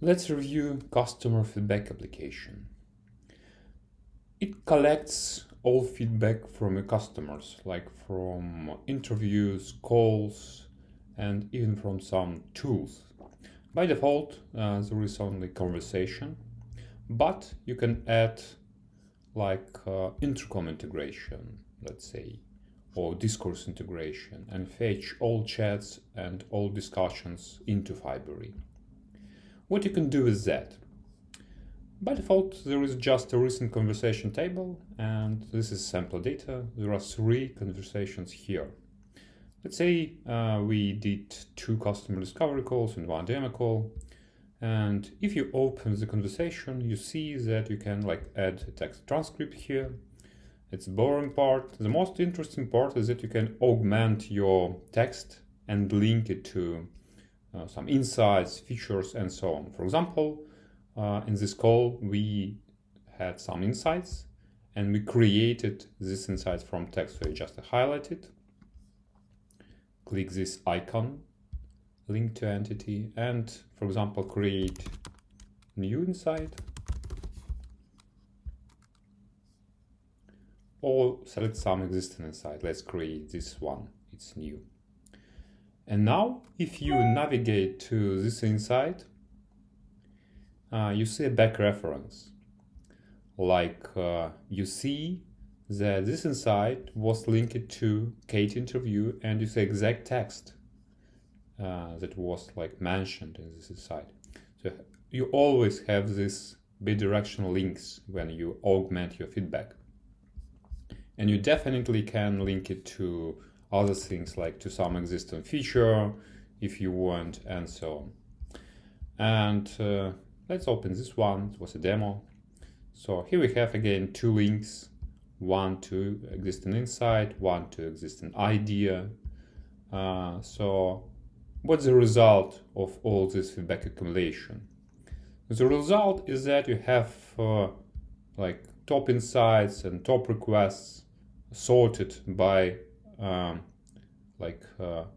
Let's review customer feedback application. It collects all feedback from your customers, like from interviews, calls, and even from some tools. By default, there is only conversation, but you can add like Intercom integration, let's say, or Discourse integration, and fetch all chats and all discussions into Fibery. What you can do with that? By default, there is just a recent conversation table, and this is sample data. There are 3 conversations here. Let's say we did 2 customer discovery calls and 1 demo call. And if you open the conversation, you see that you can add a text transcript here. It's the boring part. The most interesting part is that you can augment your text and link it to some insights, features, and so on. For example, in this call, we had some insights and we created these insights from text. So you just highlight it, click this icon, link to entity, and for example, create new insight, or select some existing insight. Let's create this one, it's new. And now if you navigate to this insight, you see a back reference. You see that this insight was linked to Kate interview, and you see exact text that was mentioned in this insight. So you always have these bidirectional links when you augment your feedback. And you definitely can link it to other things, like to some existing feature if you want, and so on. And let's open this one. It was a demo. So here we have again 2 links, one to existing insight, one to existing idea. So what's the result of all this feedback accumulation? The result is that you have top insights and top requests sorted by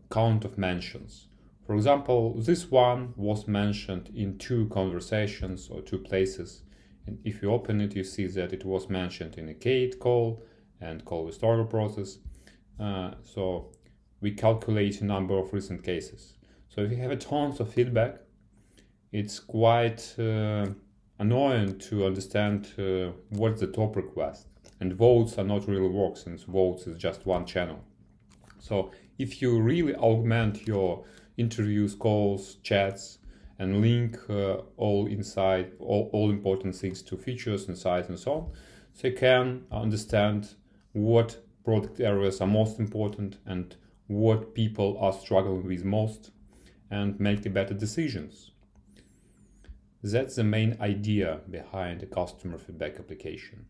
count of mentions. For example, this one was mentioned in 2 conversations or 2 places. And if you open it, you see that it was mentioned in a Kate call and call with order process. So we calculate a number of recent cases. So if you have a tons of feedback, it's quite annoying to understand what's the top request. And votes are not really work, since votes is just one channel. So if you really augment your interviews, calls, chats, and link all insight, all important things to features, insights, and so on, so you can understand what product areas are most important and what people are struggling with most, and make better decisions. That's the main idea behind a customer feedback application.